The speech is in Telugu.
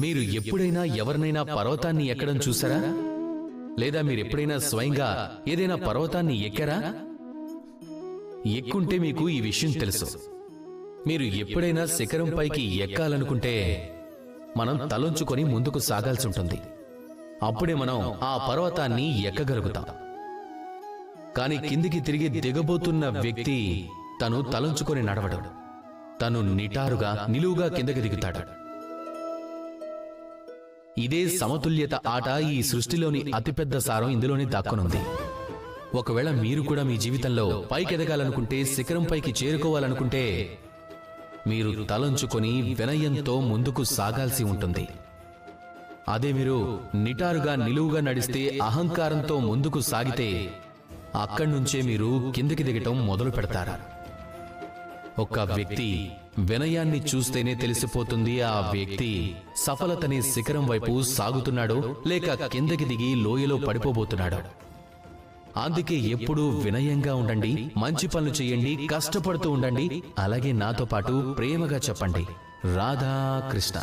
మీరు ఎప్పుడైనా ఎవరినైనా పర్వతాన్ని ఎక్కడం చూసారా? లేదా మీరెప్పుడైనా స్వయంగా ఏదైనా పర్వతాన్ని ఎక్కారా? ఎక్కుంటే మీకు ఈ విషయం తెలుసు. మీరు ఎప్పుడైనా శిఖరం పైకి ఎక్కాలనుకుంటే మనం తలొంచుకొని ముందుకు సాగాల్సి ఉంటుంది. అప్పుడే మనం ఆ పర్వతాన్ని ఎక్కగలుగుతాం. కాని కిందికి తిరిగి దిగబోతున్న వ్యక్తి తను తలంచుకొని నడవడు. తను నిటారుగా నిలువుగా కిందకి దిగుతాడు. ఇదే సమతుల్యత ఆట. ఈ సృష్టిలోని అతిపెద్ద సారం ఇందులోనే దాక్కునుంది. ఒకవేళ మీరు కూడా మీ జీవితంలో పైకెదగాలనుకుంటే, శిఖరం పైకి చేరుకోవాలనుకుంటే మీరు తలంచుకొని వినయంతో ముందుకు సాగాల్సి ఉంటుంది. అదే మీరు నిటారుగా నిలువుగా నడిస్తే, అహంకారంతో ముందుకు సాగితే అక్కడ్నుంచే మీరు కిందకి దిగటం మొదలు పెడతారు. ఒక వ్యక్తి వినయాన్ని చూస్తేనే తెలిసిపోతుంది ఆ వ్యక్తి సఫలతని శిఖరం వైపు సాగుతున్నాడో లేక కిందకి దిగి లోయలో పడిపోబోతున్నాడో. అందుకే ఎప్పుడూ వినయంగా ఉండండి, మంచి పనులు చేయండి, కష్టపడుతూ ఉండండి. అలాగే నాతో పాటు ప్రేమగా చెప్పండి, రాధా కృష్ణ.